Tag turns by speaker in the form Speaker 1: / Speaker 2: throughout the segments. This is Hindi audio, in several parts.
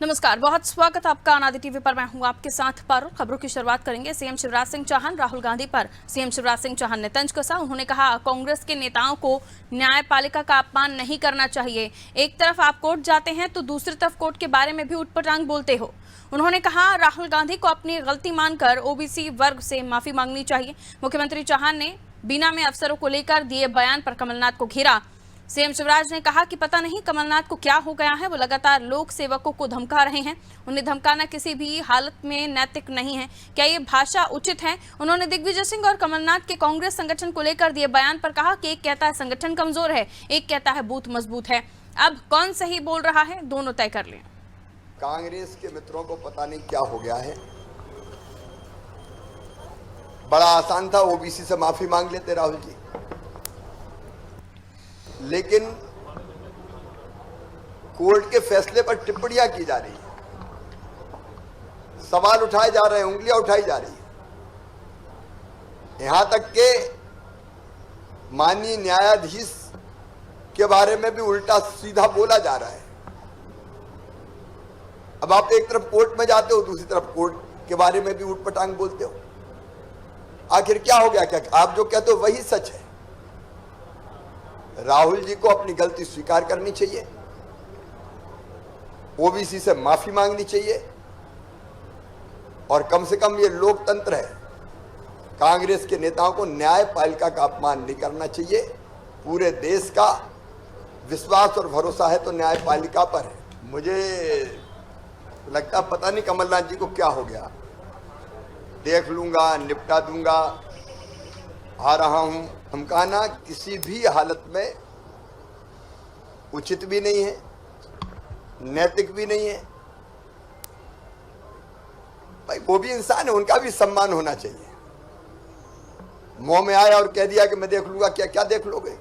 Speaker 1: नमस्कार, बहुत स्वागत आपका अनादि टीवी पर। मैं हूं आपके साथ पारुल। खबरों की शुरुआत करेंगे। सीएम शिवराज सिंह चौहान राहुल गांधी पर सीएम शिवराज सिंह चौहान ने तंज कसा। उन्होंने कहा, कांग्रेस के नेताओं को न्यायपालिका का अपमान नहीं करना चाहिए। एक तरफ आप कोर्ट जाते हैं तो दूसरी तरफ कोर्ट के बारे में भी उटपटांग बोलते हो। उन्होंने कहा, राहुल गांधी को अपनी गलती मानकर ओबीसी वर्ग से माफी मांगनी चाहिए। मुख्यमंत्री चौहान ने बीना में अफसरों को लेकर दिए बयान पर कमलनाथ को घेरा। सीएम शिवराज ने कहा कि पता नहीं कमलनाथ को क्या हो गया है, वो लगातार लोक सेवकों को धमका रहे हैं। उन्हें धमकाना किसी भी हालत में नैतिक नहीं है। क्या ये भाषा उचित है? उन्होंने दिग्विजय सिंह और कमलनाथ के कांग्रेस संगठन को लेकर दिए बयान पर कहा कि एक कहता है संगठन कमजोर है, एक कहता है बूथ मजबूत है। अब कौन सही बोल रहा है, दोनों तय कर लें।
Speaker 2: कांग्रेस के मित्रों को पता नहीं क्या हो गया है। बड़ा आसान था, ओबीसी से माफी मांग लेते राहुल जी, लेकिन कोर्ट के फैसले पर टिप्पणियां की जा रही है, सवाल उठाए जा रहे हैं, उंगलियां उठाई जा रही है। यहां तक के माननीय न्यायाधीश के बारे में भी उल्टा सीधा बोला जा रहा है। अब आप एक तरफ कोर्ट में जाते हो, दूसरी तरफ कोर्ट के बारे में भी उटपटांग बोलते हो। आखिर क्या हो गया? क्या आप जो कहते हो वही सच है? राहुल जी को अपनी गलती स्वीकार करनी चाहिए, ओबीसी से माफी मांगनी चाहिए, और कम से कम ये लोकतंत्र है, कांग्रेस के नेताओं को न्यायपालिका का अपमान नहीं करना चाहिए। पूरे देश का विश्वास और भरोसा है तो न्यायपालिका पर है। मुझे लगता पता नहीं कमलनाथ जी को क्या हो गया। देख लूंगा, निपटा दूंगा, आ रहा हूं, धमकाना किसी भी हालत में उचित भी नहीं है, नैतिक भी नहीं है। भाई वो भी इंसान है, उनका भी सम्मान होना चाहिए। मुंह में आया और कह दिया कि मैं देख लूंगा, क्या क्या देख लोगे?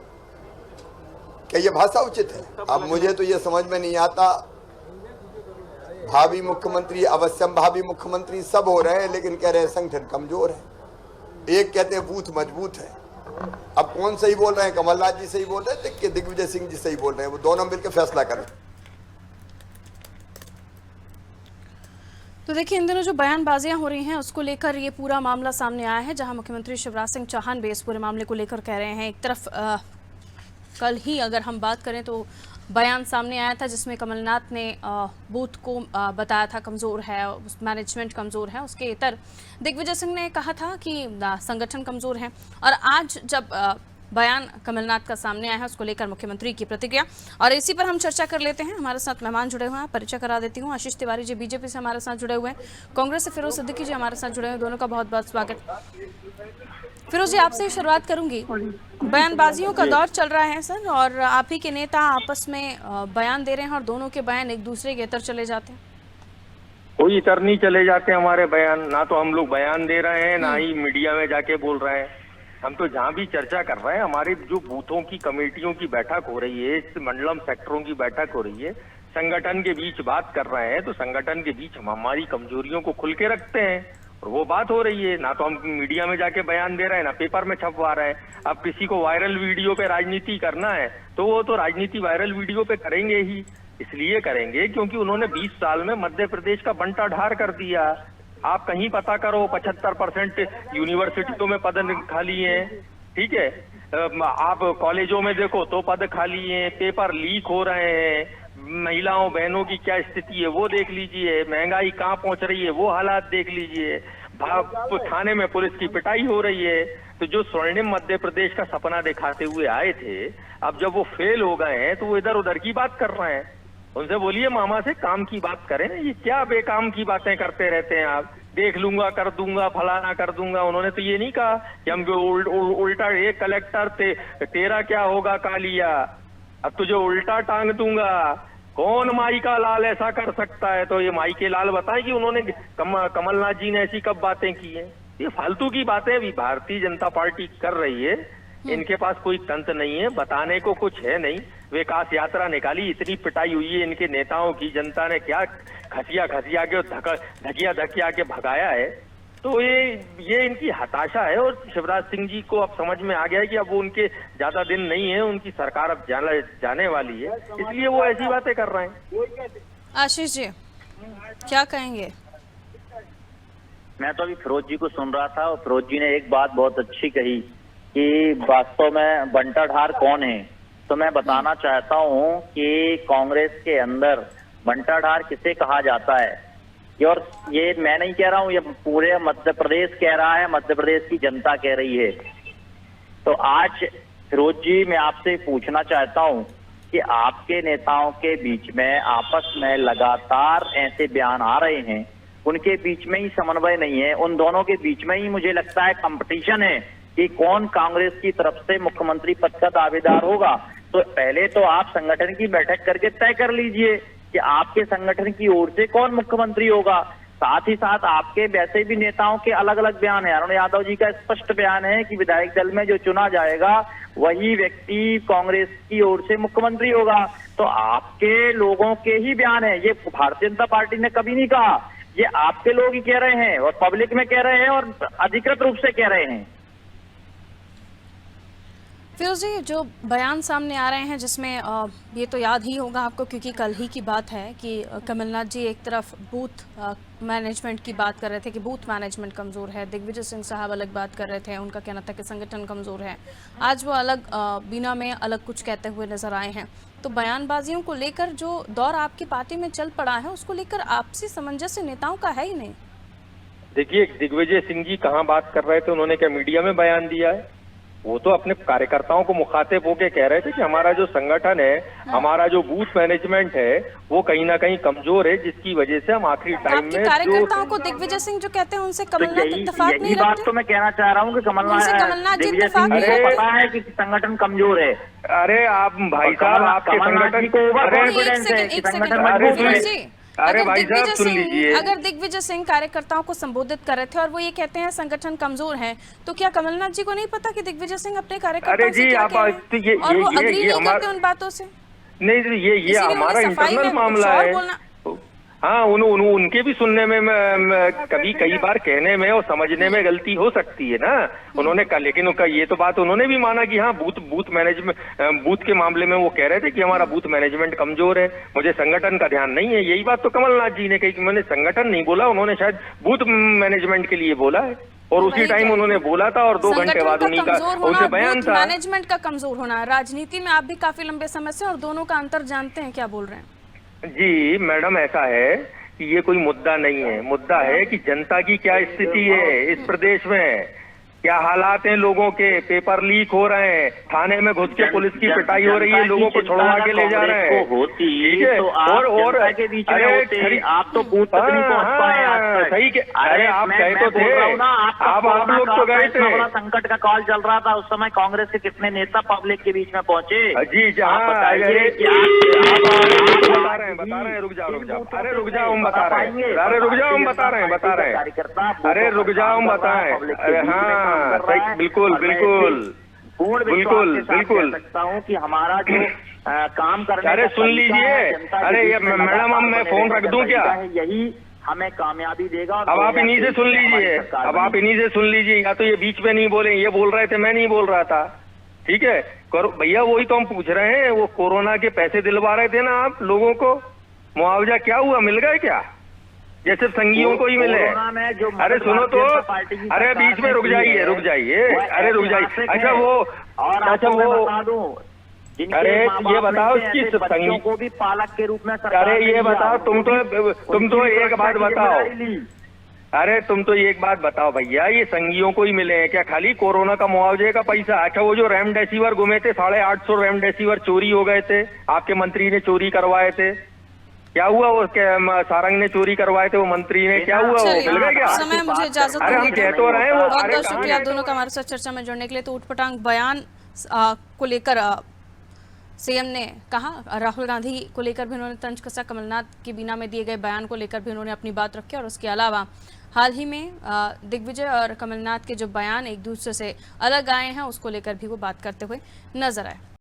Speaker 2: क्या ये भाषा उचित है? अब मुझे तो ये समझ में नहीं आता। भावी मुख्यमंत्री, अवश्यम भावी मुख्यमंत्री सब हो रहे हैं, लेकिन कह रहे हैं संगठन कमजोर है। एक कहते हैं बूथ मजबूत है। अब कौन सही बोल रहे हैं? कमलनाथ जी सही बोल रहे हैं कि दिग्विजय सिंह जी सही बोल रहे हैं? वो दोनों मिलकर फैसला करें।
Speaker 1: तो देखिए, इन दिनों जो बयानबाजियां हो रही हैं उसको लेकर ये पूरा मामला सामने आया है, जहां मुख्यमंत्री शिवराज सिंह चौहान भी इस पूरे मामले को लेकर कह रहे हैं। एक तरफ कल ही अगर हम बात करें तो बयान सामने आया था जिसमें कमलनाथ ने बूथ को बताया था कमज़ोर है, मैनेजमेंट कमज़ोर है। उसके इतर दिग्विजय सिंह ने कहा था कि संगठन कमज़ोर है। और आज जब बयान कमलनाथ का सामने आया है, उसको लेकर मुख्यमंत्री की प्रतिक्रिया, और इसी पर हम चर्चा कर लेते हैं। हमारे साथ मेहमान जुड़े हुए हैं, परिचय करा देती हूँ। आशीष तिवारी जी बीजेपी से हमारे साथ जुड़े हुए हैं, कांग्रेस से फिरोज सिद्दीकी जी हमारे साथ जुड़े हुए हैं। दोनों का बहुत बहुत स्वागत। फिरोज जी, आपसे शुरुआत करूंगी। बयानबाजियों का दौर चल रहा है सर, और आप ही के नेता आपस में बयान दे रहे हैं और दोनों के बयान एक दूसरे के इतर चले जाते हैं।
Speaker 3: कोई इतर नहीं चले जाते हमारे बयान। ना तो हम लोग बयान दे रहे हैं, ना ही मीडिया में जाके बोल रहे हैं। हम तो जहाँ भी चर्चा कर रहे हैं, हमारे जो बूथों की कमेटियों की बैठक हो रही है, मंडलम सेक्टरों की बैठक हो रही है, संगठन के बीच बात कर रहे हैं, तो संगठन के बीच हम हमारी कमजोरियों को खुल के रखते हैं और वो बात हो रही है। ना तो हम मीडिया में जाके बयान दे रहे हैं, ना पेपर में छपवा रहे हैं। अब किसी को वायरल वीडियो पे राजनीति करना है तो वो तो राजनीति वायरल वीडियो पे करेंगे ही। इसलिए करेंगे क्योंकि उन्होंने 20 साल में मध्य प्रदेश का बंटा ढार कर दिया। आप कहीं पता करो, 75% यूनिवर्सिटियों में पद खाली हैं, ठीक है। आप कॉलेजों में देखो तो पद खाली हैं, पेपर लीक हो रहे हैं, महिलाओं बहनों की क्या स्थिति है वो देख लीजिए, महंगाई कहाँ पहुंच रही है वो हालात देख लीजिए, थाने में पुलिस की पिटाई हो रही है। तो जो स्वर्णिम मध्य प्रदेश का सपना दिखाते हुए आए थे, अब जब वो फेल हो गए हैं तो वो इधर उधर की बात कर रहे हैं। उनसे बोलिए मामा से काम की बात करें, ये क्या बेकाम की बातें करते रहते हैं आप? देख लूंगा, कर दूंगा, फलाना कर दूंगा। उन्होंने तो ये नहीं कहा कि हम उल्टा एक कलेक्टर तेरा क्या होगा कालिया, अब तुझे उल्टा टांग दूंगा। कौन माई का लाल ऐसा कर सकता है? तो ये माई के लाल बताएं कि उन्होंने कमलनाथ जी ने ऐसी कब बातें की हैं? ये फालतू की बातें भी भारतीय जनता पार्टी कर रही है। इनके पास कोई तंत्र नहीं है, बताने को कुछ है नहीं। विकास यात्रा निकाली, इतनी पिटाई हुई है इनके नेताओं की, जनता ने क्या खसिया के धकिया के भगाया है। तो ये इनकी हताशा है। और शिवराज सिंह जी को अब समझ में आ गया है कि अब वो उनके ज्यादा दिन नहीं है, उनकी सरकार अब जाने वाली है, इसलिए वो ऐसी बातें कर रहे हैं।
Speaker 1: आशीष जी, क्या कहेंगे?
Speaker 4: मैं तो अभी फिरोज जी को सुन रहा था और फिरोज जी ने एक बात बहुत अच्छी कही कि वास्तव में बंटा ढार कौन है। तो मैं बताना चाहता हूं कि कांग्रेस के अंदर बंटा ढार किसे कहा जाता है, और ये मैं नहीं कह रहा हूं, ये पूरे मध्य प्रदेश कह रहा है, मध्य प्रदेश की जनता कह रही है। तो आज फिरोज जी मैं आपसे पूछना चाहता हूं कि आपके नेताओं के बीच में आपस में लगातार ऐसे बयान आ रहे हैं, उनके बीच में ही समन्वय नहीं है, उन दोनों के बीच में ही मुझे लगता है कंपटीशन है कि कौन कांग्रेस की तरफ से मुख्यमंत्री पद का दावेदार होगा। तो पहले तो आप संगठन की बैठक करके तय कर लीजिए कि आपके संगठन की ओर से कौन मुख्यमंत्री होगा। साथ ही साथ आपके वैसे भी नेताओं के अलग अलग बयान है। अरुण यादव जी का स्पष्ट बयान है कि विधायक दल में जो चुना जाएगा वही व्यक्ति कांग्रेस की ओर से मुख्यमंत्री होगा। तो आपके लोगों के ही बयान है, ये भारतीय जनता पार्टी ने कभी नहीं कहा, ये आपके लोग ही कह रहे हैं और पब्लिक में कह रहे हैं और अधिकृत रूप से कह रहे हैं।
Speaker 1: फिरोज जी, जो बयान सामने आ रहे हैं जिसमें ये तो याद ही होगा आपको क्योंकि कल ही की बात है कि कमलनाथ जी एक तरफ बूथ मैनेजमेंट की बात कर रहे थे कि बूथ मैनेजमेंट कमज़ोर है, दिग्विजय सिंह साहब अलग बात कर रहे थे, उनका कहना था कि संगठन कमज़ोर है। आज वो अलग बीना में अलग कुछ कहते हुए नजर आए हैं। तो बयानबाजियों को लेकर जो दौर आपकी पार्टी में चल पड़ा है उसको लेकर आपसी सामंजस्य नेताओं का है ही नहीं।
Speaker 3: देखिए, दिग्विजय सिंह जी कहाँ बात कर रहे थे, उन्होंने क्या मीडिया में बयान दिया है? वो तो अपने कार्यकर्ताओं को मुखातिब होके कह रहे थे कि हमारा जो संगठन है, हमारा जो बूथ मैनेजमेंट है वो कहीं ना कहीं कमजोर है, जिसकी वजह से हम आखिरी टाइम में
Speaker 1: कार्यकर्ताओं को दिग्विजय सिंह जो कहते हैं उनसे कमलनाथ इत्तेफाक नहीं रखते।
Speaker 4: बात तो मैं कहना चाह रहा हूँ कि कमलनाथ दिग्विजय सिंह जी को पता है कि संगठन कमजोर है।
Speaker 3: अरे आप भाई साहब, आपके संगठन को अरे भाई साहब सुन लीजिए,
Speaker 1: अगर दिग्विजय सिंह कार्यकर्ताओं को संबोधित कर रहे थे और वो ये कहते हैं संगठन कमजोर है, तो क्या कमलनाथ जी को नहीं पता कि दिग्विजय सिंह अपने कार्यकर्ताओं से क्या कह रहे हैं और वो अग्री नहीं करते उन बातों से?
Speaker 3: नहीं, ये हमारा इंटरनल मामला है। हाँ, उनके भी सुनने में कभी कई बार कहने में और समझने में गलती हो सकती है ना। उन्होंने कहा, लेकिन उनका ये तो बात उन्होंने भी माना कि हाँ बूथ मैनेजमेंट, बूथ के मामले में वो कह रहे थे कि हमारा बूथ मैनेजमेंट कमजोर है, मुझे संगठन का ध्यान नहीं है। यही बात तो कमलनाथ जी ने कही कि मैंने संगठन नहीं बोला, उन्होंने शायद बूथ मैनेजमेंट के लिए बोला है और उसी टाइम उन्होंने बोला था और 2 घंटे बाद उन्हीं का उनसे बयान था।
Speaker 1: मैनेजमेंट का कमजोर होना, राजनीति में आप भी काफी लंबे समय से और दोनों का अंतर जानते हैं, क्या बोल रहे हैं?
Speaker 3: जी मैडम, ऐसा है कि ये कोई मुद्दा नहीं है। मुद्दा है कि जनता की क्या स्थिति है इस प्रदेश में, क्या हालात हैं लोगों के। पेपर लीक हो रहे हैं, थाने में घुस के पुलिस की पिटाई हो रही है, लोगों को छुड़वा के ले जा रहे हैं। ठीक है, और
Speaker 4: अरे आप तो बूथ तक नहीं पहुंच पाए आज तक।
Speaker 3: सही के, अरे आप गए तो थे, आप लोग तो गए थे।
Speaker 4: बड़ा संकट का कॉल चल रहा था उस समय, कांग्रेस के कितने नेता पब्लिक के बीच में पहुंचे?
Speaker 3: जी बता रहे हैं, रुक जाओ। अरे रुक जाओ, हम बता रहे हैं। अरे रुक जाओ, हम बता रहे हैं। अरे रुक जाओ, हम बता रहे हैं। अरे हाँ, सही, बिल्कुल
Speaker 4: सकता हूँ कि हमारा जो काम करने,
Speaker 3: अरे सुन लीजिए, अरे ये मैडम, अब मैं फोन रख दूं क्या?
Speaker 4: यही हमें कामयाबी देगा।
Speaker 3: अब आप इन्हीं से सुन लीजिए, या तो ये बीच में नहीं बोले, ये बोल रहे थे, मैं नहीं बोल रहा था। ठीक है, करो भैया, वही तो हम पूछ रहे हैं। वो कोरोना के पैसे दिलवा रहे थे ना आप लोगों को, मुआवजा क्या हुआ, मिल गए क्या? ये सिर्फ संघियों को ही मिले? अरे सुनो तो, अरे बीच में रुक जाइए। अरे रुक जाइए। अच्छा वो अरे ये बताओ कि संघियों
Speaker 4: को भी पालक के रूप में,
Speaker 3: अरे ये बताओ, तुम तो एक बात बताओ, अरे तुम तो एक बात बताओ भैया, ये संघियों को ही मिले हैं क्या खाली कोरोना का मुआवजे का पैसा? अच्छा वो जो रेमडेसिविर गुमे थे, 850 रेमडेसिविर चोरी हो गए थे, आपके मंत्री ने चोरी करवाए थे, क्या हुआ? वो सारंग ने चोरी करवाए थे, वो मंत्री ने, क्या हुआ? वो मिल गया क्या?
Speaker 1: समय मुझे इजाजत,
Speaker 3: अरे हम कह तो रहे हैं वो।
Speaker 1: बहुत बहुत शुक्रिया दोनों का हमारे साथ चर्चा में जुड़ने के लिए। तो उठपटांग बयान को लेकर सीएम ने कहा, राहुल गांधी को लेकर भी उन्होंने तंज कसा, कमलनाथ के बीना में दिए गए बयान को लेकर भी उन्होंने अपनी बात रखी और उसके अलावा हाल ही में दिग्विजय और कमलनाथ के जो बयान एक दूसरे से अलग आए हैं उसको लेकर भी वो बात करते हुए नजर आए।